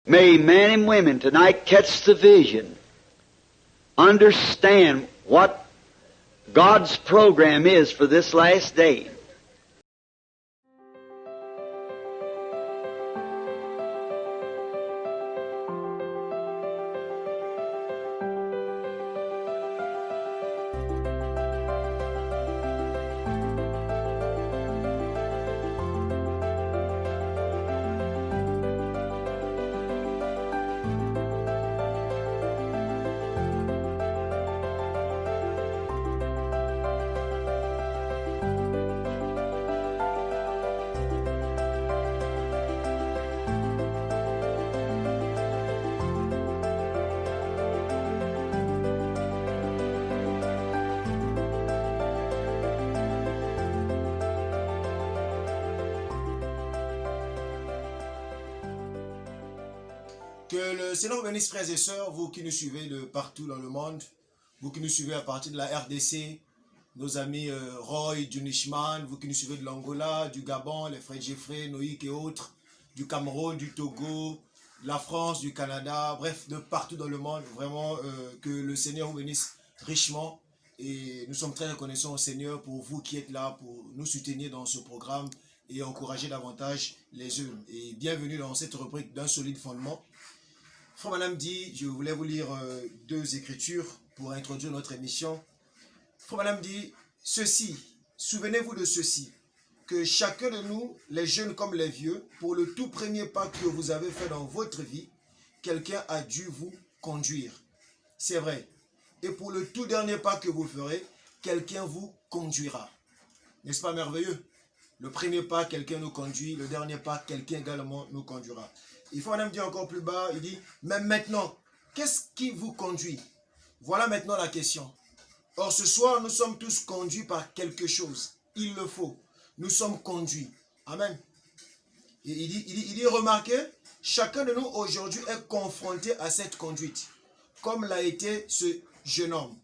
May men and women tonight catch the vision, understand what God's program is for this last day. Que le Seigneur bénisse, frères et sœurs, vous qui nous suivez de partout dans le monde, vous qui nous suivez à partir de la RDC, nos amis Roy, Junishman, vous qui nous suivez de l'Angola, du Gabon, les frères Jeffrey, Noïc et autres, du Cameroun, du Togo, de la France, du Canada, bref, de partout dans le monde. Vraiment, que le Seigneur vous bénisse richement. Et nous sommes très reconnaissants au Seigneur pour vous qui êtes là, pour nous soutenir dans ce programme et encourager davantage les jeunes. Et bienvenue dans cette rubrique d'un solide fondement. Frère Madame dit, je voulais vous lire deux écritures pour introduire notre émission. Frère Madame dit, ceci, souvenez-vous de ceci, que chacun de nous, les jeunes comme les vieux, pour le tout premier pas que vous avez fait dans votre vie, quelqu'un a dû vous conduire. C'est vrai. Et pour le tout dernier pas que vous ferez, quelqu'un vous conduira. N'est-ce pas merveilleux? Le premier pas, quelqu'un nous conduit. Le dernier pas, quelqu'un également nous conduira. Il faut même dire encore plus bas, il dit, mais maintenant, qu'est-ce qui vous conduit? Voilà maintenant la question. Or, ce soir, nous sommes tous conduits par quelque chose. Il le faut. Nous sommes conduits. Amen. Et il dit, remarquez, chacun de nous aujourd'hui est confronté à cette conduite, comme l'a été ce jeune homme.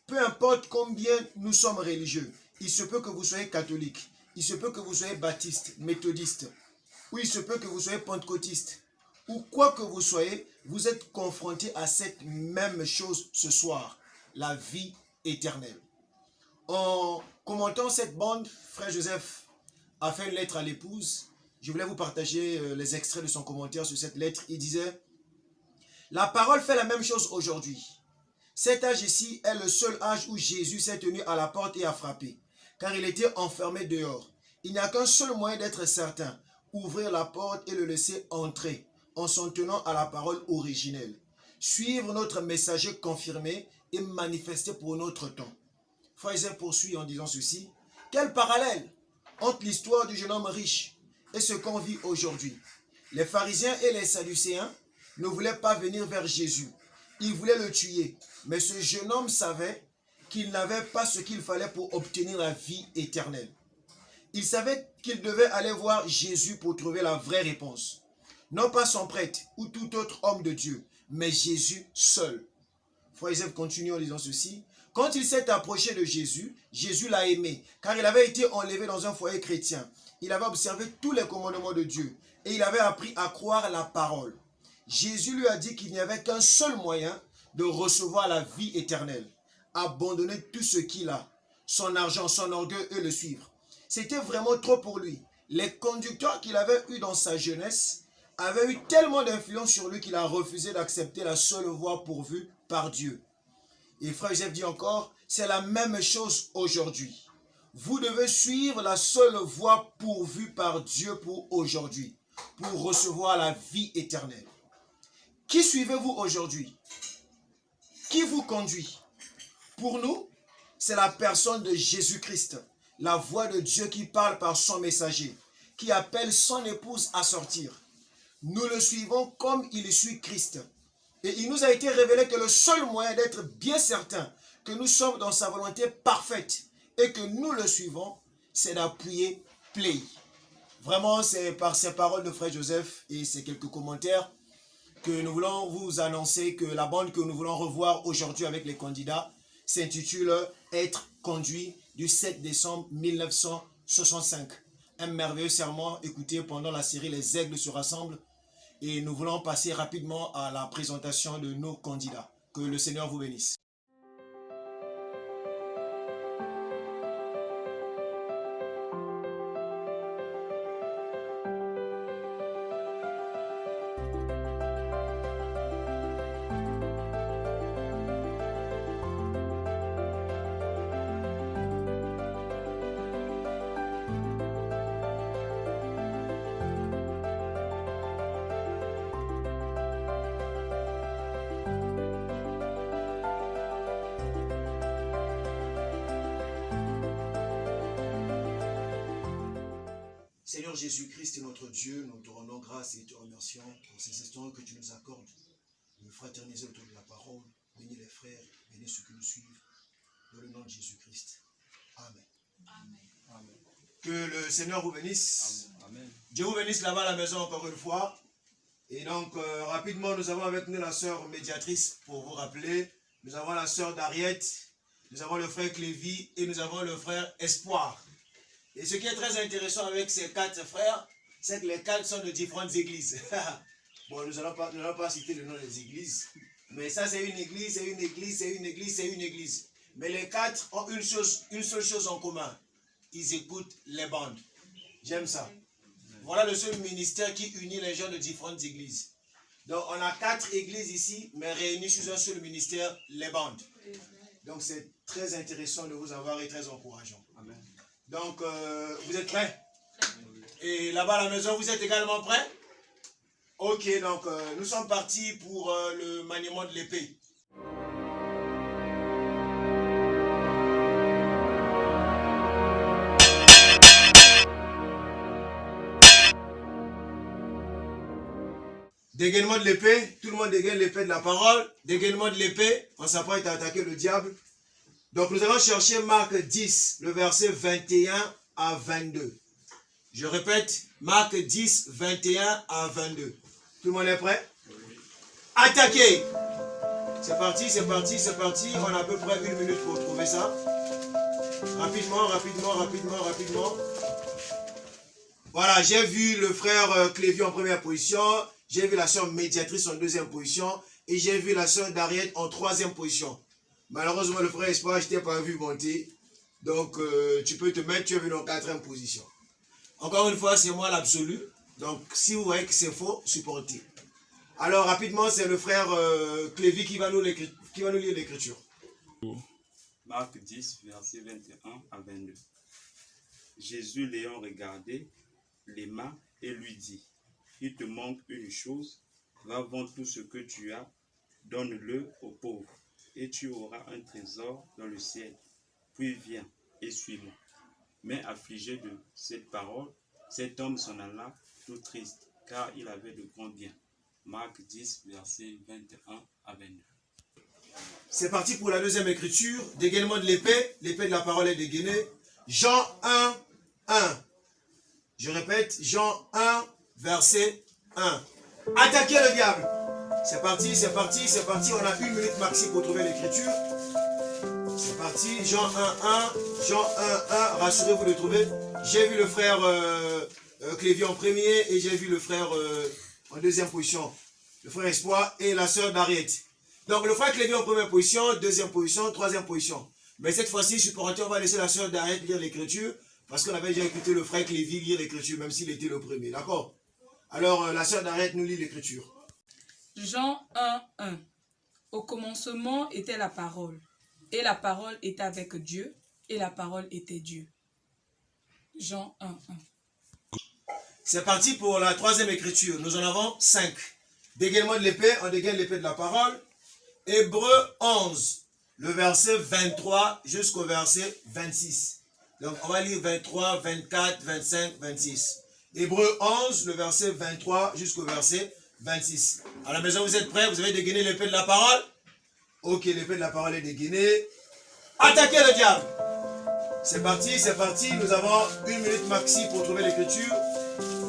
Peu importe combien nous sommes religieux, il se peut que vous soyez catholique, il se peut que vous soyez baptiste, méthodiste, ou il se peut que vous soyez pentecôtiste, ou quoi que vous soyez, vous êtes confronté à cette même chose ce soir, la vie éternelle. En commentant cette bande, Frère Joseph a fait une lettre à l'épouse. Je voulais vous partager les extraits de son commentaire sur cette lettre. Il disait, la parole fait la même chose aujourd'hui. Cet âge ici est le seul âge où Jésus s'est tenu à la porte et a frappé, car il était enfermé dehors. Il n'y a qu'un seul moyen d'être certain, ouvrir la porte et le laisser entrer, en s'en tenant à la parole originelle. Suivre notre messager confirmé et manifesté pour notre temps. Frère poursuit en disant ceci. Quel parallèle entre l'histoire du jeune homme riche et ce qu'on vit aujourd'hui. Les pharisiens et les sadducéens ne voulaient pas venir vers Jésus. Ils voulaient le tuer. Mais ce jeune homme savait qu'il n'avait pas ce qu'il fallait pour obtenir la vie éternelle. Il savait qu'il devait aller voir Jésus pour trouver la vraie réponse. Non pas son prêtre ou tout autre homme de Dieu, mais Jésus seul. Frère Joseph continue en disant ceci. Quand il s'est approché de Jésus, Jésus l'a aimé, car il avait été enlevé dans un foyer chrétien. Il avait observé tous les commandements de Dieu et il avait appris à croire la parole. Jésus lui a dit qu'il n'y avait qu'un seul moyen de recevoir la vie éternelle. Abandonner tout ce qu'il a, son argent, son orgueil et le suivre. C'était vraiment trop pour lui. Les conducteurs qu'il avait eus dans sa jeunesse avait eu tellement d'influence sur lui qu'il a refusé d'accepter la seule voie pourvue par Dieu. Et Frère Joseph dit encore, c'est la même chose aujourd'hui. Vous devez suivre la seule voie pourvue par Dieu pour aujourd'hui, pour recevoir la vie éternelle. Qui suivez-vous aujourd'hui? Qui vous conduit? Pour nous, c'est la personne de Jésus-Christ, la voix de Dieu qui parle par son messager, qui appelle son épouse à sortir. Nous le suivons comme il suit Christ. Et il nous a été révélé que le seul moyen d'être bien certain que nous sommes dans sa volonté parfaite et que nous le suivons, c'est d'appuyer play. Vraiment, c'est par ces paroles de Frère Joseph et ces quelques commentaires que nous voulons vous annoncer que la bande que nous voulons revoir aujourd'hui avec les candidats s'intitule « Être conduit » du 7 décembre 1965. Un merveilleux serment écouté pendant la série « Les aigles se rassemblent ». Et nous voulons passer rapidement à la présentation de nos candidats. Que le Seigneur vous bénisse. Seigneur Jésus-Christ, notre Dieu, nous te rendons grâce et te remercions pour ces instants que tu nous accordes de fraterniser autour de la parole. Bénis les frères, bénis ceux qui nous suivent. Dans le nom de Jésus-Christ. Amen. Amen. Que le Seigneur vous bénisse. Amen. Dieu vous bénisse là-bas à la maison encore une fois. Et donc, rapidement, nous avons avec nous la sœur médiatrice pour vous rappeler. Nous avons la sœur Dariette, nous avons le frère Clévy et nous avons le frère Espoir. Et ce qui est très intéressant avec ces 4 frères, c'est que les 4 sont de différentes églises. Bon, nous n'allons pas citer le nom des églises, mais ça c'est une église, c'est une église, c'est une église, c'est une église. Mais les 4 ont une seule chose en commun. Ils écoutent les bandes. J'aime ça. Voilà le seul ministère qui unit les gens de différentes églises. Donc on a 4 églises ici, mais réunies sous un seul ministère, les bandes. Donc c'est très intéressant de vous avoir et très encourageant. Amen. Donc, vous êtes prêts? Et là-bas à la maison, vous êtes également prêts? Ok, donc nous sommes partis pour le maniement de l'épée. Dégainement de l'épée, tout le monde dégaine l'épée de la parole. Dégainement de l'épée, on s'apprête à attaquer le diable. Donc nous allons chercher Marc 10, le verset 21 à 22. Je répète, Marc 10, 21 à 22. Tout le monde est prêt? Attaquez! C'est parti, c'est parti, c'est parti. On a à peu près 1 minute pour trouver ça. Rapidement, rapidement, rapidement, rapidement. Voilà, j'ai vu le frère Clévy en première position. J'ai vu la sœur médiatrice en deuxième position. Et j'ai vu la sœur Dariette en troisième position. Malheureusement, le frère Espoir, je ne t'ai pas vu monter. Donc, tu peux te mettre, tu es venu en 4e position. Encore une fois, c'est moi l'absolu. Donc, si vous voyez que c'est faux, supportez. Alors, rapidement, c'est le frère Clévy qui va nous lire l'écriture. Marc 10, verset 21 à 22. Jésus l'ayant regardé, l'aima et lui dit, « Il te manque une chose, va vendre tout ce que tu as, donne-le aux pauvres. Et tu auras un trésor dans le ciel. Puis viens et suis-moi. » Mais affligé de cette parole, cet homme s'en alla tout triste, car il avait de grands biens. Marc 10, versets 21 à 22. C'est parti pour la deuxième écriture. Dégainement de l'épée. L'épée de la parole est dégainée. Jean 1, 1. Je répète, Jean 1, verset 1. Attaquez le diable. C'est parti, c'est parti, c'est parti. On a 1 minute maxi pour trouver l'écriture. C'est parti. Jean 1, 1. Jean 1, 1. Rassurez-vous de trouver. J'ai vu le frère Clévy en premier et j'ai vu le frère en deuxième position. Le frère Espoir et la sœur Dariette. Donc le frère Clévy en première position, deuxième position, troisième position. Mais cette fois-ci, supporter, on va laisser la sœur Dariette lire l'écriture. Parce qu'on avait déjà écouté le frère Clévy lire l'écriture, même s'il était le premier. D'accord? Alors la sœur Dariette nous lit l'écriture. Jean 1, 1. Au commencement était la parole, et la parole était avec Dieu, et la parole était Dieu. Jean 1, 1. C'est parti pour la troisième écriture. Nous en avons 5. Dégainement de l'épée, on dégaine l'épée de la parole. Hébreux 11, le verset 23 jusqu'au verset 26. Donc on va lire 23, 24, 25, 26. Hébreux 11, le verset 23 jusqu'au verset 26. À la maison, vous êtes prêts? Vous avez dégainé l'épée de la parole? Ok, l'épée de la parole est dégainée. Attaquez le diable! C'est parti, c'est parti. Nous avons 1 minute maxi pour trouver l'écriture.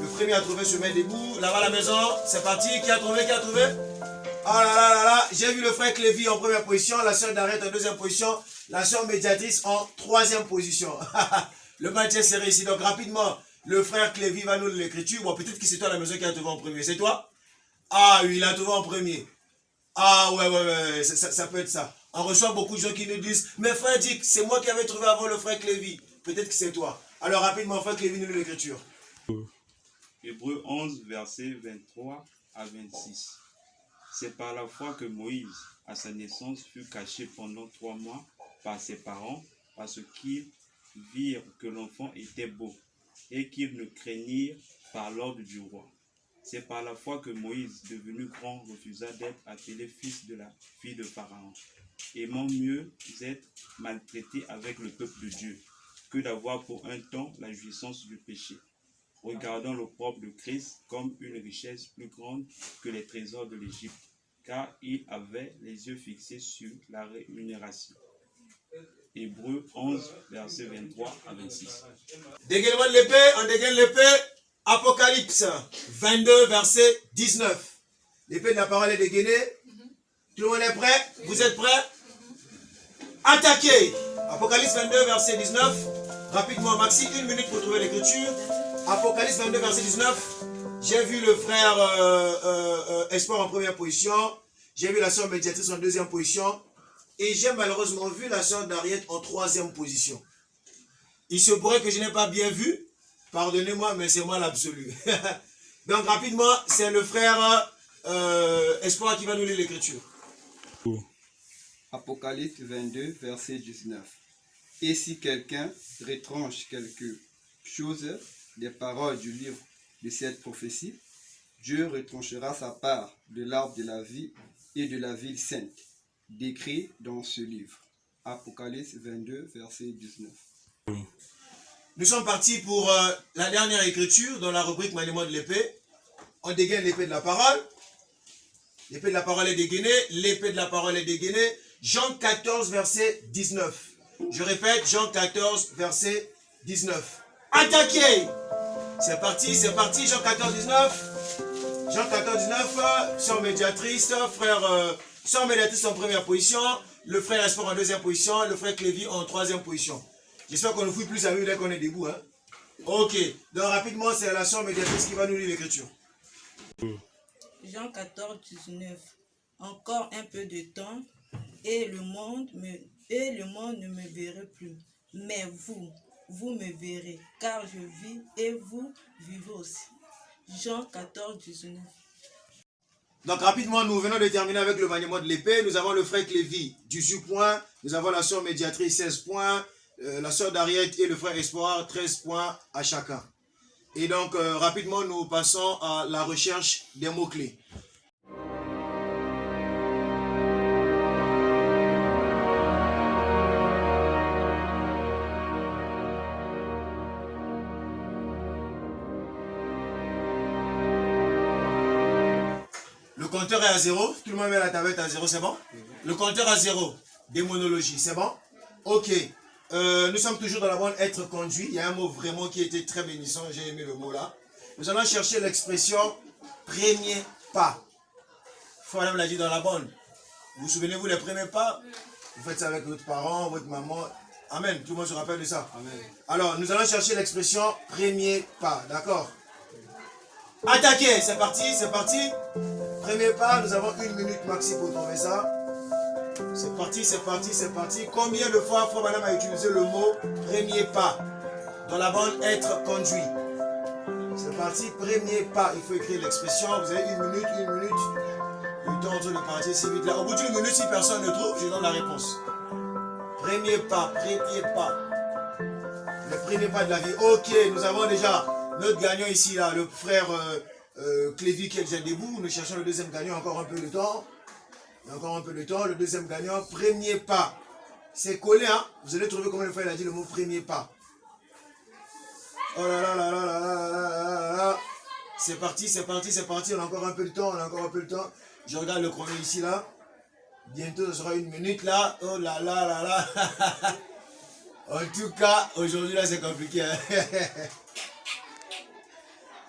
Le premier à trouver se met debout. Là-bas à la maison, c'est parti. Qui a trouvé? Qui a trouvé? Ah là là là là. J'ai vu le frère Clévy en première position, la sœur Dariette en deuxième position, la sœur médiatrice en troisième position. Le match est serré ici. Donc rapidement, le frère Clévy va nous lire l'écriture. Bon, peut-être que c'est toi à la maison qui a trouvé en premier. C'est toi? Ah oui, il a trouvé en premier. Ah ouais, ça peut être ça. On reçoit beaucoup de gens qui nous disent, mais frère Dick, c'est moi qui avais trouvé avant le frère Clévy. Peut-être que c'est toi. Alors rapidement, frère Clévy, nous lit l'écriture. Hébreux 11, versets 23 à 26. C'est par la foi que Moïse, à sa naissance, fut caché pendant 3 mois par ses parents, parce qu'ils virent que l'enfant était beau et qu'ils ne craignirent par l'ordre du roi. C'est par la foi que Moïse, devenu grand, refusa d'être appelé fils de la fille de Pharaon, aimant mieux être maltraité avec le peuple de Dieu que d'avoir pour un temps la jouissance du péché, regardant l'opprobre de Christ comme une richesse plus grande que les trésors de l'Égypte, car il avait les yeux fixés sur la rémunération. Hébreux 11, versets 23 à 26. Dégainement de l'épée, on dégaine l'épée. Apocalypse 22, verset 19. L'épée de la parole est dégainée. Tout le monde est prêt? Vous êtes prêts? Attaquez! Apocalypse 22, verset 19. Rapidement, Maxi, 1 minute pour trouver l'écriture. Apocalypse 22, verset 19. J'ai vu le frère Espoir en première position. J'ai vu la sœur médiatrice en deuxième position. Et j'ai malheureusement vu la sœur d'Ariette en troisième position. Il se pourrait que je n'ai pas bien vu. Pardonnez-moi, mais c'est moi l'absolu. Donc rapidement, c'est le frère Espoir qui va nous lire l'écriture. Apocalypse 22, verset 19. Et si quelqu'un retranche quelque chose des paroles du livre de cette prophétie, Dieu retranchera sa part de l'arbre de la vie et de la ville sainte, décrit dans ce livre. Apocalypse 22, verset 19. Nous sommes partis pour la dernière écriture dans la rubrique maniement de l'épée. On dégaine l'épée de la parole. L'épée de la parole est dégainée. L'épée de la parole est dégainée. Jean 14, verset 19. Je répète, Jean 14, verset 19. Attaquez! C'est parti, Jean 14, 19. Jean 14, 19, sœur médiatrice, sœur médiatrice en première position, le frère Espoir en deuxième position, le frère Clévy en troisième position. J'espère qu'on ne fouille plus à lui dès qu'on est debout. Hein? Ok, donc rapidement, c'est la sœur médiatrice qui va nous lire l'écriture. Jean 14, 19. Encore un peu de temps, et le monde ne me verra plus. Mais vous me verrez, car je vis et vous vivez aussi. Jean 14, 19. Donc rapidement, nous venons de terminer avec le maniement de l'épée. Nous avons le frère Clévy, 18 points. Nous avons la sœur médiatrice, 16 points. La sœur d'Ariette et le frère Espoir, 13 points à chacun. Et donc, rapidement, nous passons à la recherche des mots-clés. Le compteur est à 0. Tout le monde met la tablette à 0, c'est bon? Le compteur à 0. Démonologie, c'est bon? Ok. Nous sommes toujours dans la bonne être conduit. Il y a un mot vraiment qui était très bénissant. J'ai aimé le mot là. Nous allons chercher l'expression premier pas. Madame l'a dit dans la bonne. Vous souvenez-vous les premiers pas? Vous faites ça avec votre parent, votre maman. Amen. Tout le monde se rappelle de ça? Amen. Alors, nous allons chercher l'expression premier pas. D'accord? Attaquez. C'est parti, c'est parti. Premier pas, nous avons 1 minute maxi pour trouver ça. C'est parti, c'est parti, c'est parti. Combien de fois Frère Madame a utilisé le mot premier pas dans la bande être conduit? C'est parti, premier pas. Il faut écrire l'expression. Vous avez 1 minute, 1 minute. Le temps de partir si vite là. Au bout d'une minute, si personne ne trouve, je donne la réponse. Premier pas, premier pas. Le premier pas de la vie. Ok, nous avons déjà notre gagnant ici, là, le frère Clévy qui est déjà debout. Nous cherchons le deuxième gagnant, encore un peu de temps. Encore un peu de temps. Le deuxième gagnant, premier pas. C'est collé, hein. Vous allez trouver combien de fois il a dit le mot premier pas. Oh là là là là là là là là là. C'est parti, c'est parti, c'est parti. On a encore un peu de temps, on a encore un peu de temps. Je regarde le chrono ici, là. Bientôt, ce sera 1 minute, là. Oh là là là là. En tout cas, aujourd'hui, là, c'est compliqué. Hein?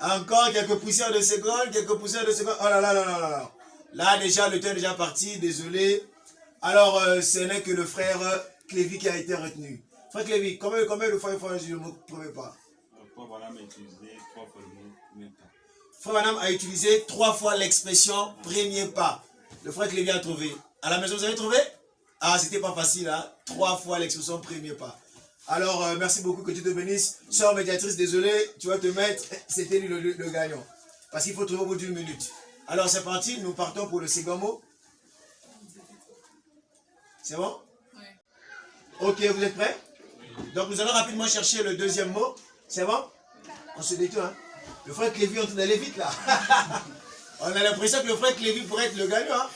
Encore quelques poussières de secondes, quelques poussières de secondes. Oh là là là là là. Là, déjà, le temps est déjà parti, désolé. Alors, ce n'est que le frère Clévy qui a été retenu. Frère Clévy, combien de fois il faut dire le mot premier pas? Voilà, mais utiliser 3 fois le mot premier pas. Frère Branham a utilisé 3 fois l'expression premier pas. Le frère Clévy a trouvé. À la maison, vous avez trouvé? Ah, c'était pas facile, hein? 3 fois l'expression premier pas. Alors, merci beaucoup, que Dieu te bénisse. Sœur médiatrice, désolé, tu vas te mettre, c'était lui le gagnant. Parce qu'il faut trouver au bout d'1 minute. Alors, c'est parti, nous partons pour le second mot. C'est bon? Oui. Ok, vous êtes prêts? Donc, nous allons rapidement chercher le deuxième mot. C'est bon? On se détend, hein? Le frère Clévy est en train d'aller vite, là. On a l'impression que le frère Clévy pourrait être le gagnant, hein?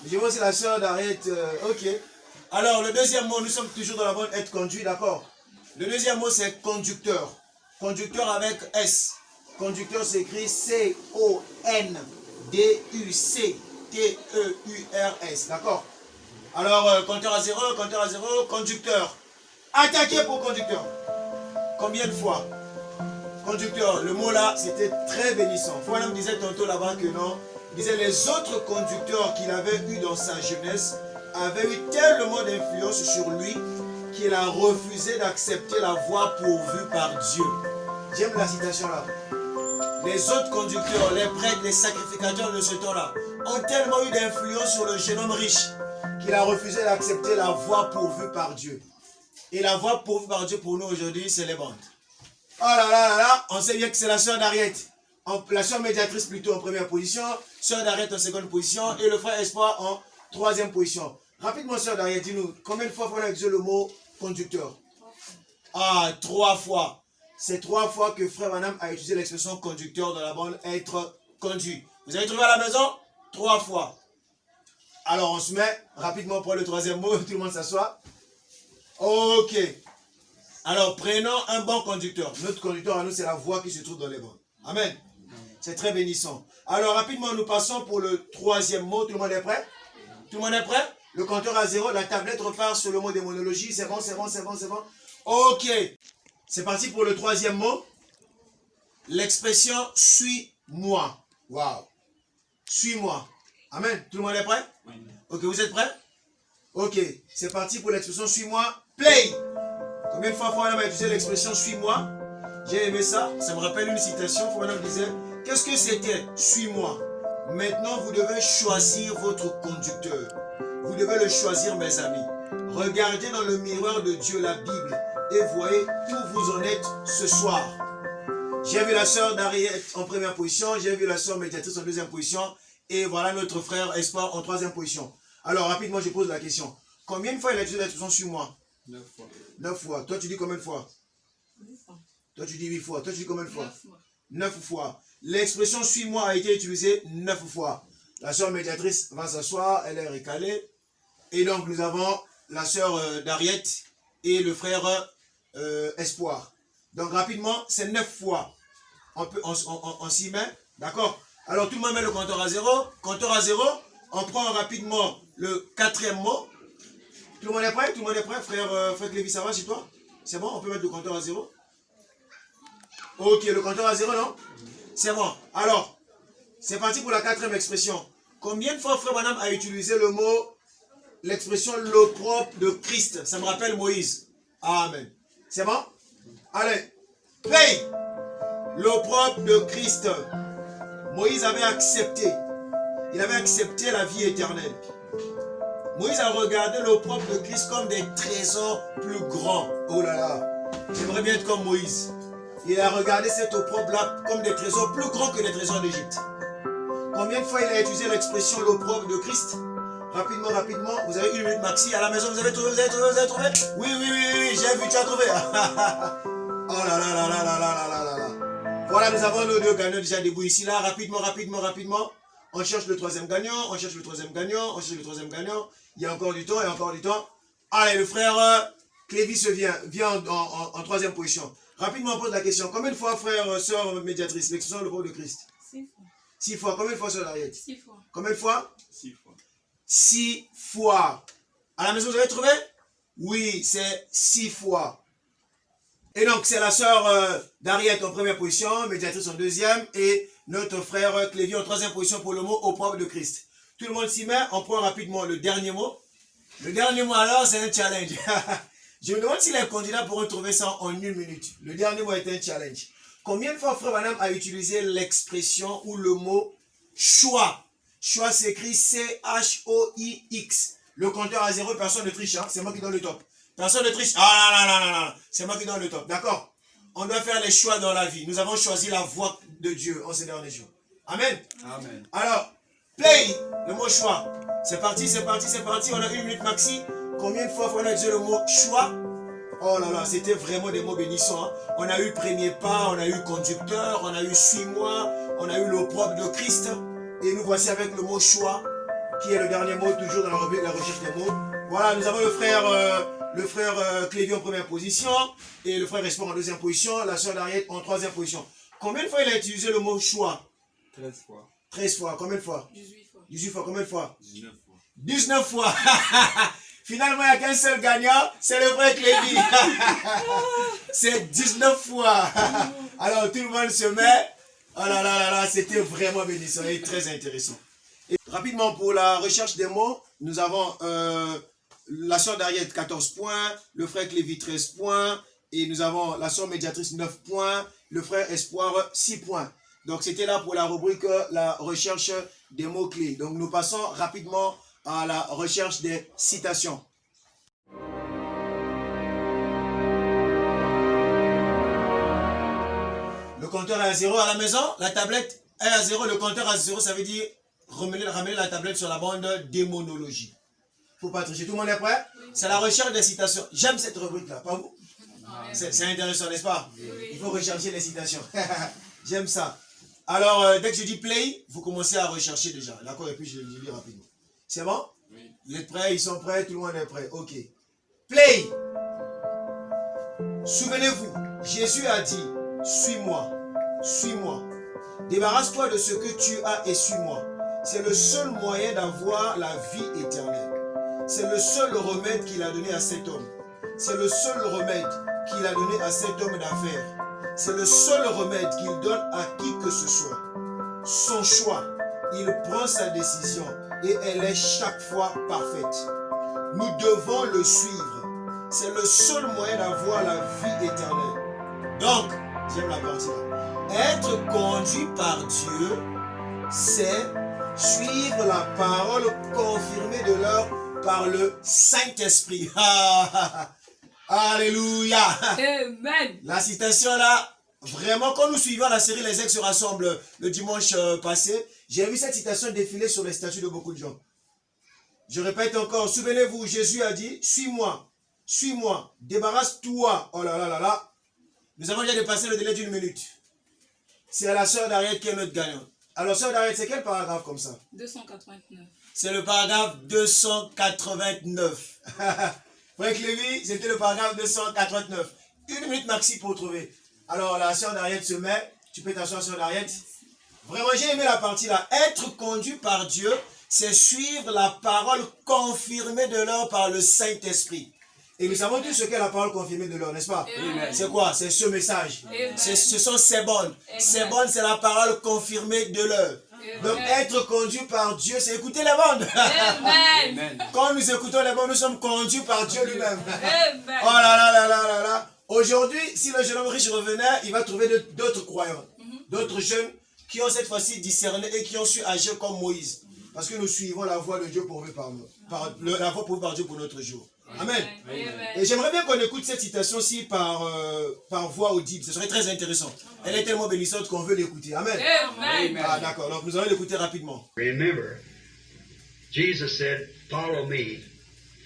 Je vois aussi la sœur d'Arrête. Ok. Alors, le deuxième mot, nous sommes toujours dans la bonne être conduit, d'accord? Le deuxième mot, c'est conducteur. Conducteur avec S. Conducteur s'écrit C-O-N-D-U-C-T-E-U-R-S, d'accord? Alors, compteur à 0, conducteur. Attaquer pour conducteur. Combien de fois? Conducteur, le mot là, c'était très bénissant. Frère me disait tantôt là-bas que non. Il disait les autres conducteurs qu'il avait eu dans sa jeunesse avaient eu tellement d'influence sur lui qu'il a refusé d'accepter la voie pourvue par Dieu. J'aime la citation là. Les autres conducteurs, les prêtres, les sacrificateurs de ce temps-là ont tellement eu d'influence sur le jeune homme riche qu'il a refusé d'accepter la voie pourvue par Dieu. Et la voie pourvue par Dieu pour nous aujourd'hui, c'est les bandes. Oh là là là là, on sait bien que c'est la sœur d'Ariette. La sœur médiatrice plutôt en première position, sœur d'Ariette en seconde position et le frère Espoir en troisième position. Rapidement, sœur d'Ariette, dis-nous, combien de fois faut utiliser le mot conducteur? Ah, 3 fois. C'est 3 fois que frère Branham a utilisé l'expression conducteur dans la bande être conduit. Vous avez trouvé à la maison? 3 fois. Alors on se met rapidement pour le troisième mot, tout le monde s'assoit. Ok. Alors prenons un bon conducteur. Notre conducteur à nous, c'est la voix qui se trouve dans les bandes. Amen. C'est très bénissant. Alors rapidement, nous passons pour le troisième mot. Tout le monde est prêt? Tout le monde est prêt? Le compteur à 0, la tablette repart sur le mot démonologie. C'est bon, c'est bon, c'est bon, c'est bon. Ok. C'est parti pour le troisième mot. L'expression « suis-moi ». Waouh. Suis-moi. Amen. Tout le monde est prêt? Ok, vous êtes prêts? Ok. C'est parti pour l'expression « suis-moi ». Play. Combien de fois Frère m'a utilisé l'expression « suis-moi ». J'ai aimé ça. Ça me rappelle une citation. Frère disait « Qu'est-ce que c'était? Suis-moi. Maintenant, vous devez choisir votre conducteur. Vous devez le choisir, mes amis. Regardez dans le miroir de Dieu, la Bible, et voyez où vous en êtes ce soir. J'ai vu la sœur d'Ariette en première position, j'ai vu la sœur médiatrice en deuxième position, et voilà notre frère Espoir en troisième position. Alors, rapidement, je pose la question. Combien de fois il a utilisé l'expression suis-moi? 9 fois. 9 fois. Toi, tu dis combien de fois? 8 fois. Toi, tu dis 8 fois. Toi, tu dis combien de fois? 9 fois. 9 fois. L'expression suis-moi a été utilisée 9 fois. La sœur médiatrice va s'asseoir, elle est recalée. Et donc, nous avons la sœur d'Ariette et le frère Espoir. Donc, rapidement, c'est 9 fois. On s'y met. D'accord? Alors, tout le monde met le compteur à 0. Compteur à 0. On prend rapidement le quatrième mot. Tout le monde est prêt? Tout le monde est prêt? Frère Clévy, ça va chez toi? C'est bon? On peut mettre le compteur à 0? Ok, le compteur à 0, non? C'est bon. Alors, c'est parti pour la quatrième expression. Combien de fois Frère Branham a utilisé le mot, l'expression l'opprobre de Christ? Ça me rappelle Moïse. Amen. C'est bon? Allez, play! L'opprobre de Christ. Moïse avait accepté. Il avait accepté la vie éternelle. Moïse a regardé l'opprobre de Christ comme des trésors plus grands. Oh là là, j'aimerais bien être comme Moïse. Il a regardé cet opprobre-là comme des trésors plus grands que les trésors d'Égypte. Combien de fois il a utilisé l'expression l'opprobre de Christ? Rapidement, rapidement. Vous avez 1 minute maxi. À la maison, vous avez trouvé, vous avez trouvé, vous avez trouvé? Oui, oui, oui, oui, j'ai vu, tu as trouvé. Oh là là là là là là là là là. Voilà, nous avons nos 2 gagnants déjà debout ici, là. Rapidement, rapidement, rapidement. On cherche le 3e gagnant, on cherche le 3e gagnant, on cherche le 3e gagnant. Il y a encore du temps, il y a encore du temps. Allez, le frère Clévy se vient en 3e position. Rapidement, on pose la question. Combien de fois, frère, sœur médiatrice, l'expression le peuple de Christ? 6 fois. 6 fois. Combien de fois, sœur d'Ariette? 6 fois. Combien de fois? 6 fois. 6 fois. À la maison, vous avez trouvé? Oui, c'est 6 fois. Et donc, c'est la sœur d'Ariette en première position, médiatrice en 2e, et notre frère Clévy en 3e position pour le mot opprobre de Christ. Tout le monde s'y met, on prend rapidement le dernier mot. Le dernier mot alors, c'est un challenge. Je me demande si les candidats pourront trouver ça en 1 minute. Le dernier mot est un challenge. Combien de fois Frère Branham a utilisé l'expression ou le mot choix? Choix s'écrit C-H-O-I-X. Le compteur à 0, personne ne triche, hein? C'est moi qui donne le top. Personne ne triche. Ah non, c'est moi qui donne le top. D'accord? On doit faire les choix dans la vie. Nous avons choisi la voie de Dieu en ces derniers jours. Amen. Amen. Alors, play, le mot choix. C'est parti, c'est parti, c'est parti. On a 1 minute maxi. Combien de fois on a dit le mot choix? Oh là là, c'était vraiment des mots bénissants. Hein. On a eu premier pas, on a eu conducteur, on a eu suis-moi, on a eu l'opprobre de Christ. Et nous voici avec le mot choix, qui est le dernier mot, toujours dans la rubrique la recherche des mots. Voilà, nous avons le frère Clévy en première position, et le frère Espoir en deuxième position, la sœur d'Ariette en troisième position. Combien de fois il a utilisé le mot choix? 13 fois. 13 fois, combien de fois? 18 fois. 18 fois, combien de fois? 19 fois. 19 fois. Finalement, il n'y a qu'un seul gagnant, c'est le frère Clévy. C'est 19 fois. Alors, tout le monde se met. Oh là là là là, c'était vraiment bénissant et très intéressant. Et rapidement, pour la recherche des mots, nous avons la sœur d'Ariette 14 points, le frère Clévy 13 points, et nous avons la sœur médiatrice 9 points, le frère Espoir 6 points. Donc, c'était là pour la rubrique la recherche des mots-clés. Donc, nous passons rapidement à la recherche des citations. Le compteur est à 0 à la maison, la tablette est à 0, le compteur à 0, ça veut dire ramener la tablette sur la bande démonologie. Faut pas tricher, tout le monde est prêt? C'est la recherche des citations. J'aime cette rubrique-là, pas vous? C'est intéressant, n'est-ce pas? Il faut rechercher les citations. J'aime ça. Alors, dès que je dis play, vous commencez à rechercher déjà. D'accord? Et puis je le dis rapidement. C'est bon? Oui. Vous êtes prêts? Ils sont prêts? Tout le monde est prêt? Ok. Play! Souvenez-vous, Jésus a dit, suis-moi, suis-moi. Débarrasse-toi de ce que tu as et suis-moi. C'est le seul moyen d'avoir la vie éternelle. C'est le seul remède qu'il a donné à cet homme. C'est le seul remède qu'il a donné à cet homme d'affaires. C'est le seul remède qu'il donne à qui que ce soit. Son choix, il prend sa décision et elle est chaque fois parfaite. Nous devons le suivre. C'est le seul moyen d'avoir la vie éternelle. Donc, j'aime la partie là. Être conduit par Dieu, c'est suivre la parole confirmée de l'heure par le Saint-Esprit. Alléluia. Amen. La citation là, vraiment, quand nous suivons la série Les Ex se rassemblent le dimanche passé, j'ai vu cette citation défiler sur les statues de beaucoup de gens. Je répète encore, souvenez-vous, Jésus a dit, suis-moi, suis-moi, débarrasse-toi. Oh là là là là. Nous avons déjà dépassé le délai d'1 minute. C'est à la sœur d'Ariette qui est notre gagnante. Alors, sœur d'Ariette, c'est quel paragraphe comme ça? 289. C'est le paragraphe 289. Frère Clévy, c'était le paragraphe 289. 1 minute maxi pour trouver. Alors, la sœur d'Ariette se met. Tu peux t'asseoir, sœur d'Ariette. Vraiment, j'ai aimé la partie là. Être conduit par Dieu, c'est suivre la parole confirmée de l'heure par le Saint-Esprit. Et nous savons tous ce qu'est la parole confirmée de l'heure, n'est-ce pas? C'est quoi? C'est ce message. Ce sont ces bonnes. Ces bonnes, c'est la parole confirmée de l'heure. Donc, être conduit par Dieu, c'est écouter les bandes. Amen. Quand nous écoutons les bandes, nous sommes conduits par Dieu lui-même. Amen. Oh là là là là là là. Aujourd'hui, si le jeune homme riche revenait, il va trouver d'autres croyants, d'autres jeunes qui ont cette fois-ci discerné et qui ont su agir comme Moïse. Parce que nous suivons la voie de Dieu pourvue par nous. La voie pourvue par Dieu pour notre jour. Amen. Et j'aimerais bien qu'on écoute cette citation-ci par voix audible. Ce serait très intéressant. Elle est tellement bénissante qu'on veut l'écouter. Amen. Amen. Ah d'accord, donc nous allons l'écouter rapidement. Remember, Jesus said, follow me.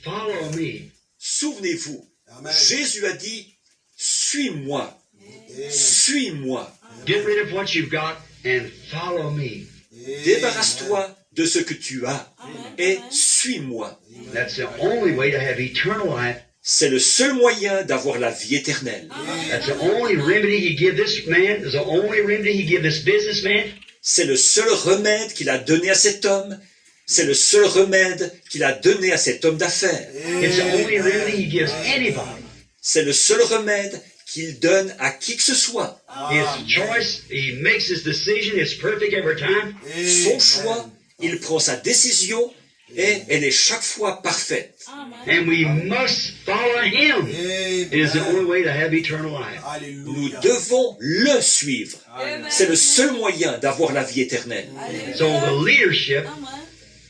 Follow me. Souvenez-vous, Amen. Jésus a dit, suis-moi, Amen. suis-moi. Get rid of what you've got and follow me. Débarrasse-toi de ce que tu as et suis-moi. That's the only way to have eternal life. C'est le seul moyen d'avoir la vie éternelle. That's the only remedy he give this man. Is the only remedy he give this businessman. C'est le seul remède qu'il a donné à cet homme. C'est le seul remède qu'il a donné à cet homme d'affaires. It's the only remedy he gives anybody. C'est le seul remède qu'il donne à qui que ce soit. His choice, he makes his decision. It's perfect every time. Son choix, il prend sa décision et elle est chaque fois parfaite. And we must follow Him. It is the only way to have eternal life. Nous Alléluia. devons le suivre. C'est le seul moyen d'avoir la vie éternelle. So the leadership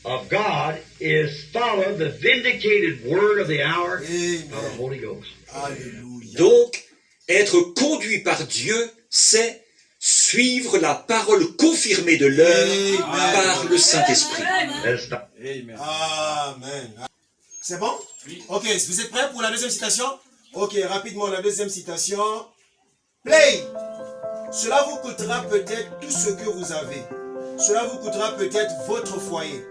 of God is follow the vindicated word of the hour of the Amen. Holy Ghost. Alléluia. Donc, être conduit par Dieu, c'est suivre la parole confirmée de l'heure par le Saint-Esprit. Let us stop. Amen. Amen. C'est bon? Ok, vous êtes prêts pour la deuxième citation? Ok, rapidement, la deuxième citation. Play! Cela vous coûtera peut-être tout ce que vous avez. Cela vous coûtera peut-être votre foyer.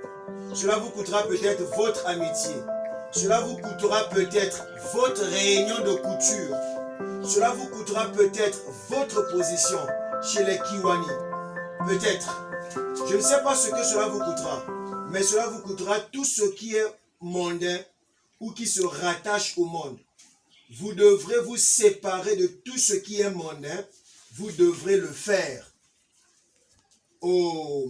Cela vous coûtera peut-être votre amitié. Cela vous coûtera peut-être votre réunion de couture. Cela vous coûtera peut-être votre position chez les Kiwani. Peut-être. Je ne sais pas ce que cela vous coûtera, mais cela vous coûtera tout ce qui est mondain ou qui se rattache au monde. Vous devrez vous séparer de tout ce qui est mondain. Vous devrez le faire. Oh,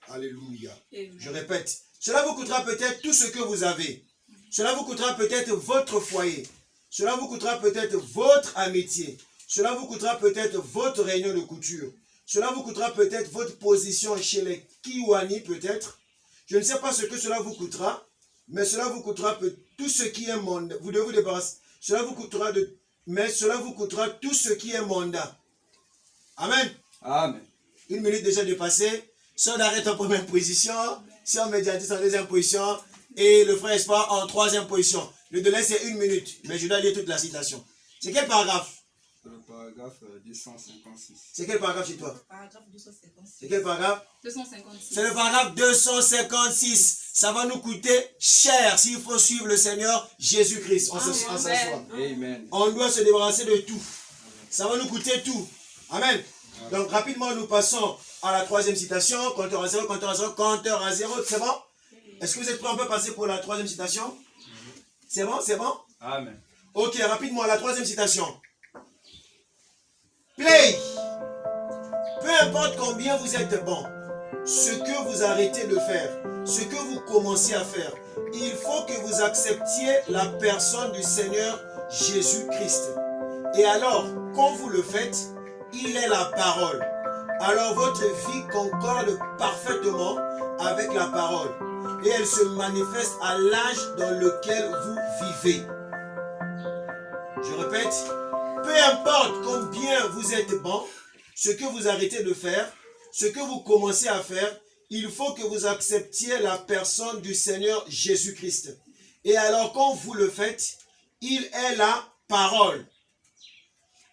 alléluia. Je répète, cela vous coûtera peut-être tout ce que vous avez. Cela vous coûtera peut-être votre foyer. Cela vous coûtera peut-être votre amitié. Cela vous coûtera peut-être votre réunion de couture. Cela vous coûtera peut-être votre position chez les Kiwani, peut-être. Je ne sais pas ce que cela vous coûtera, mais cela vous coûtera tout ce qui est mondain. Vous devez vous débarrasser. Cela vous coûtera mais cela vous coûtera tout ce qui est mondain. Amen. Amen. Une minute déjà dépassée. Sœur d'arrêt en première position. Sœur médiatrice en deuxième position. Et le frère Espoir en troisième position. Le délai c'est 1 minute. Mais je dois lire toute la citation. C'est quel paragraphe? C'est le paragraphe 256. C'est quel paragraphe chez toi? Paragraphe 256. C'est quel paragraphe? 256. C'est le paragraphe 256. Ça va nous coûter cher s'il faut suivre le Seigneur Jésus-Christ. On s'assoit. Amen. On doit se débarrasser de tout. Ça va nous coûter tout. Amen. Donc rapidement nous passons à la troisième citation. Compteur à zéro, compteur à zéro, compteur à zéro. C'est bon? Est-ce que vous êtes prêts? On peut passer pour la troisième citation? C'est bon? C'est bon? Amen. Ok, rapidement la troisième citation. Play. Peu importe combien vous êtes bon, ce que vous arrêtez de faire, ce que vous commencez à faire, il faut que vous acceptiez la personne du Seigneur Jésus-Christ. Et alors, quand vous le faites, il est la parole. Alors votre vie concorde parfaitement avec la parole. Et elle se manifeste à l'âge dans lequel vous vivez. Je répète, peu importe combien vous êtes bon, ce que vous arrêtez de faire, ce que vous commencez à faire, il faut que vous acceptiez la personne du Seigneur Jésus-Christ. Et alors quand vous le faites, il est la parole.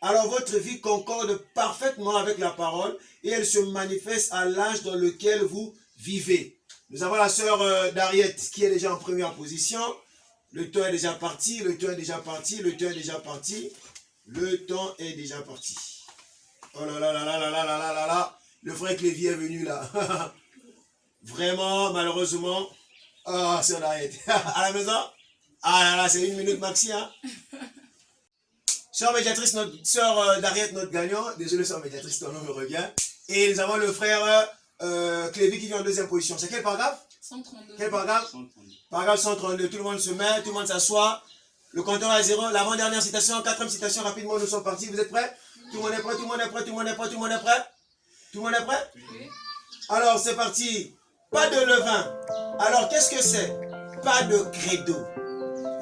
Alors votre vie concorde parfaitement avec la parole et elle se manifeste à l'âge dans lequel vous vivez. Nous avons la sœur Dariette qui est déjà en première position. Le temps est déjà parti, le temps est déjà parti, le temps est déjà parti. Le temps est déjà parti. Oh là là là là là là là là là là. Le frère Clévy est venu là. Vraiment, malheureusement. Oh, sœur Dariette. À la maison? Ah là là, c'est 1 minute maxi, hein. Sœur médiatrice, sœur Dariette, notre gagnant. Désolé, sœur médiatrice, ton nom me revient. Et nous avons le frère Clévy qui vient en deuxième position. C'est quel paragraphe? 132. Quel paragraphe? 132. Paragraphe 132. Tout le monde se met, tout le monde s'assoit. Le compteur à zéro. L'avant-dernière citation, quatrième citation. Rapidement, nous sommes partis. Vous êtes prêts? Tout le monde est prêt, tout le monde est prêt, tout le monde est prêt, tout le monde est prêt? Tout le monde est prêt? Oui. Alors, c'est parti. Pas de levain. Alors, qu'est-ce que c'est? Pas de credo.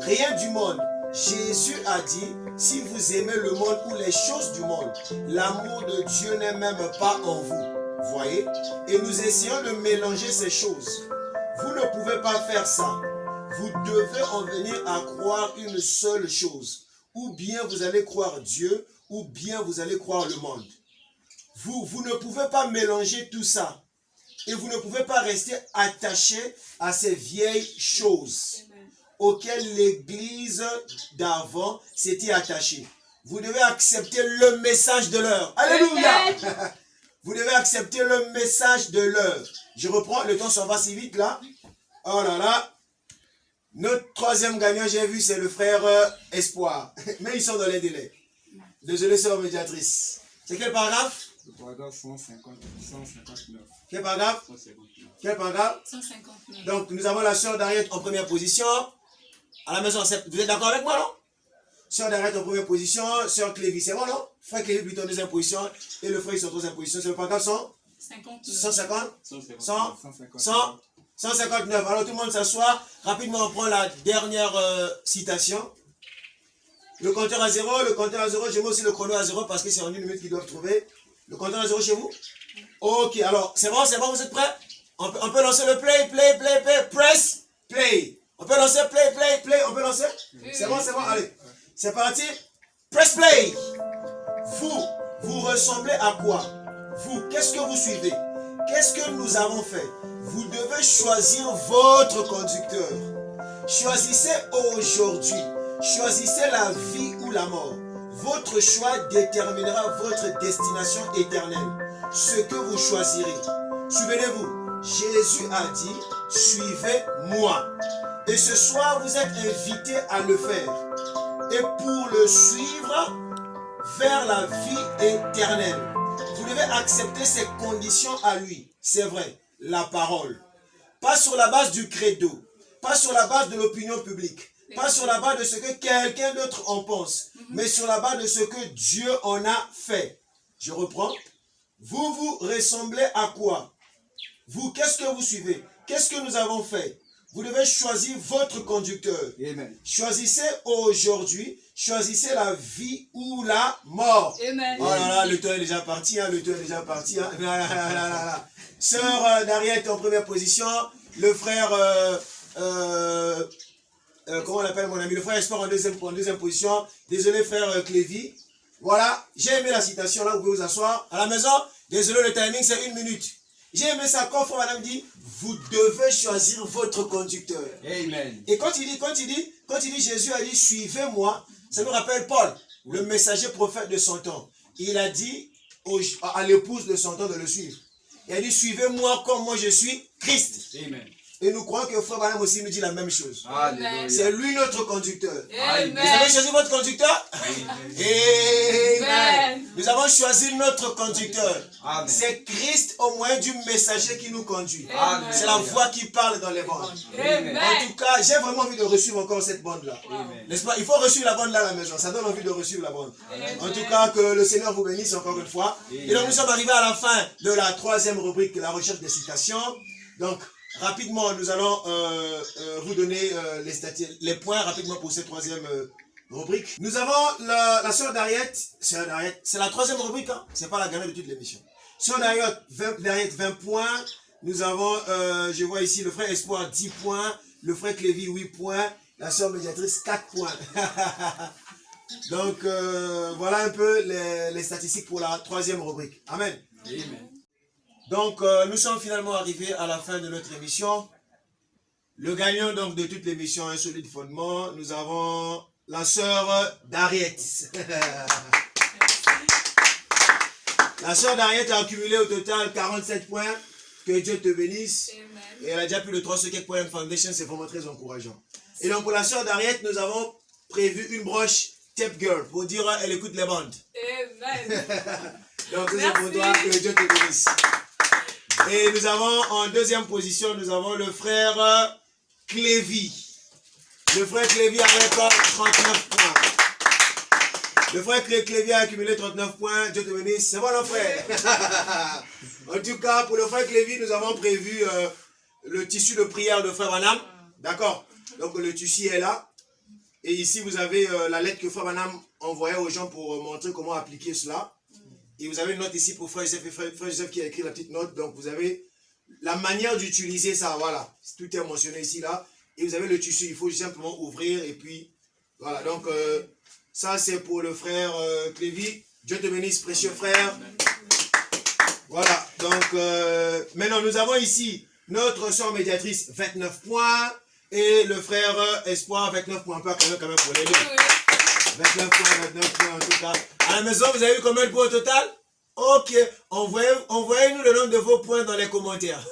Rien du monde. Jésus a dit, si vous aimez le monde ou les choses du monde, l'amour de Dieu n'est même pas en vous. Voyez? Et nous essayons de mélanger ces choses. Vous ne pouvez pas faire ça. Vous devez en venir à croire une seule chose. Ou bien vous allez croire Dieu, ou bien vous allez croire le monde. Vous ne pouvez pas mélanger tout ça. Et vous ne pouvez pas rester attaché à ces vieilles choses auxquelles l'église d'avant s'était attachée. Vous devez accepter le message de l'heure. Alléluia! Vous devez accepter le message de l'heure. Je reprends, le temps s'en va si vite là. Oh là là. Notre troisième gagnant, j'ai vu, c'est le frère Espoir. Mais ils sont dans les délais. Désolé, sœur médiatrice. C'est quel paragraphe? Le paragraphe 159. Quel paragraphe? 159. Quel paragraphe? 159. Donc, nous avons la sœur Dariette en première position. À la maison, vous êtes d'accord avec moi, non? Sœur Darriette en première position, Sœur Clévy, c'est bon, non? Frère Clévy plutôt en deuxième position, et le frère ils sont en troisième position. C'est le paragraphe 150? 159. Alors tout le monde s'assoit. Rapidement, on prend la dernière citation. Le compteur à zéro, je mets aussi le chrono à zéro parce que c'est en 1 minute qu'ils doivent trouver. Le compteur à zéro chez vous? Ok, alors c'est bon, vous êtes prêts? On peut lancer le play, press, play. On peut lancer play, on peut lancer? C'est bon, allez. C'est parti. Press play. Vous ressemblez à quoi? Vous, qu'est-ce que vous suivez? Qu'est-ce que nous avons fait? Vous devez choisir votre conducteur. Choisissez aujourd'hui. Choisissez la vie ou la mort. Votre choix déterminera votre destination éternelle. Ce que vous choisirez. Souvenez-vous, Jésus a dit, suivez-moi. Et ce soir, vous êtes invités à le faire. Et pour le suivre vers la vie éternelle, vous devez accepter ces conditions à lui. C'est vrai, la parole. Pas sur la base du credo, pas sur la base de l'opinion publique, pas sur la base de ce que quelqu'un d'autre en pense, mais sur la base de ce que Dieu en a fait. Je reprends. Vous ressemblez à quoi? Vous, qu'est-ce que vous suivez? Qu'est-ce que nous avons fait? Vous devez choisir votre conducteur. Amen. Choisissez aujourd'hui, choisissez la vie ou la mort. Amen. Oh là là, le temps est déjà parti, hein, Sœur Darriette en première position, le frère, comment on l'appelle mon ami, le frère Espoir en deuxième position. Désolé frère Clévy. Voilà, j'ai aimé la citation, là vous pouvez vous asseoir. À la maison, désolé le timing c'est 1 minute. J'ai aimé ça quand frère madame dit, vous devez choisir votre conducteur. Amen. Et quand il dit Jésus a dit suivez-moi, ça nous rappelle Paul, le messager prophète de son temps. Il a dit à l'épouse de son temps de le suivre. Il a dit suivez-moi comme moi je suis Christ. Amen. Et nous croyons que frère Madame aussi nous dit la même chose. Alléluia. C'est lui notre conducteur. Amen. Vous avez choisi votre conducteur? Amen. Amen. Nous avons choisi notre conducteur. Amen. C'est Christ au moyen du messager qui nous conduit. Amen. C'est la voix qui parle dans les bandes. Amen. En tout cas, j'ai vraiment envie de recevoir encore cette bande-là. Amen. N'est-ce pas? Il faut recevoir la bande là à la maison. Ça donne envie de recevoir la bande. Amen. En tout cas, que le Seigneur vous bénisse encore une fois. Et donc, nous sommes arrivés à la fin de la 3e rubrique, la recherche des citations. Donc, rapidement, nous allons vous donner les points rapidement pour cette 3e rubrique. Nous avons la sœur Darriette. C'est la 3e rubrique, hein? C'est pas la gagnante de toute l'émission. Sœur Darriette, 20 points. Nous avons, je vois ici, le frère Espoir, 10 points. Le frère Clévy, 8 points. La sœur médiatrice, 4 points. Donc, voilà un peu les statistiques pour la 3e rubrique. Amen. Amen. Donc, nous sommes finalement arrivés à la fin de notre émission. Le gagnant donc de toute l'émission, un solide fondement, nous avons la sœur Darriette. La sœur Darriette a accumulé au total 47 points. Que Dieu te bénisse. Amen. Et elle a déjà plus de 300 points de foundation, c'est vraiment très encourageant. Et donc pour la sœur Darriette, nous avons prévu une broche Tape Girl pour dire elle écoute les bandes. Amen. Donc c'est pour toi, que Dieu te bénisse. Et nous avons en 2e position, nous avons le frère Clévy. Le frère Clévy avec 39 points. Le frère Clévy a accumulé 39 points. Dieu te bénisse. C'est bon, non, frère? En tout cas, pour le frère Clévy, nous avons prévu le tissu de prière de frère Branham. D'accord? Donc, le tissu est là. Et ici, vous avez la lettre que frère Branham envoyait aux gens pour montrer comment appliquer cela. Et vous avez une note ici pour frère Joseph et frère Joseph qui a écrit la petite note. Donc, vous avez la manière d'utiliser ça. Voilà. Tout est mentionné ici, là. Et vous avez le tissu. Il faut simplement ouvrir et puis... Voilà. Donc... ça, c'est pour le frère Clévy. Dieu te bénisse, précieux frère. Voilà. Donc, maintenant, nous avons ici notre sœur médiatrice, 29 points. Et le frère Espoir, 29 points. Un peu quand même pour les deux. 29 points en tout cas. À la maison, vous avez eu combien de points au total? Ok. Envoyez-nous le nombre de vos points dans les commentaires.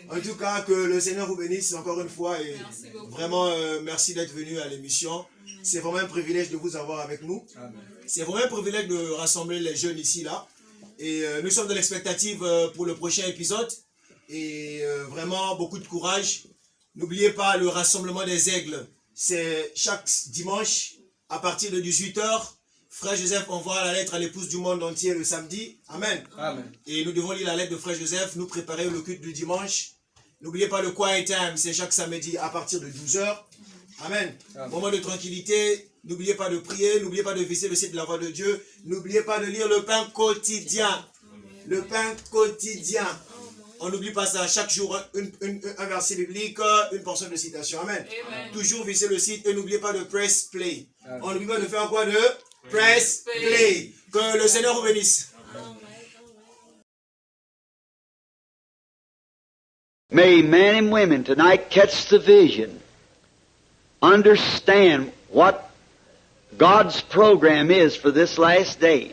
En tout cas, que le Seigneur vous bénisse encore une fois. Et vraiment, merci d'être venu à l'émission. C'est vraiment un privilège de vous avoir avec nous. C'est vraiment un privilège de rassembler les jeunes ici, là. Et nous sommes dans l'expectative pour le prochain épisode. Et vraiment, beaucoup de courage. N'oubliez pas le rassemblement des aigles. c'est chaque dimanche, à partir de 18h, Frère Joseph envoie la lettre à l'épouse du monde entier le samedi. Amen. Amen. Et nous devons lire la lettre de Frère Joseph, nous préparer le culte du dimanche. N'oubliez pas le quiet time, c'est chaque samedi à partir de 12h. Amen. Moment de tranquillité, n'oubliez pas de prier, n'oubliez pas de visiter le site de la Voix de Dieu, n'oubliez pas de lire le pain quotidien. Le pain quotidien. On n'oublie pas ça, chaque jour, un verset biblique, une portion de citation. Amen. Amen. Toujours visiter le site et n'oubliez pas de press play. On n'oublie pas de faire quoi? De press play. Que le Seigneur vous bénisse. May men and women tonight catch the vision, understand what God's program is for this last day.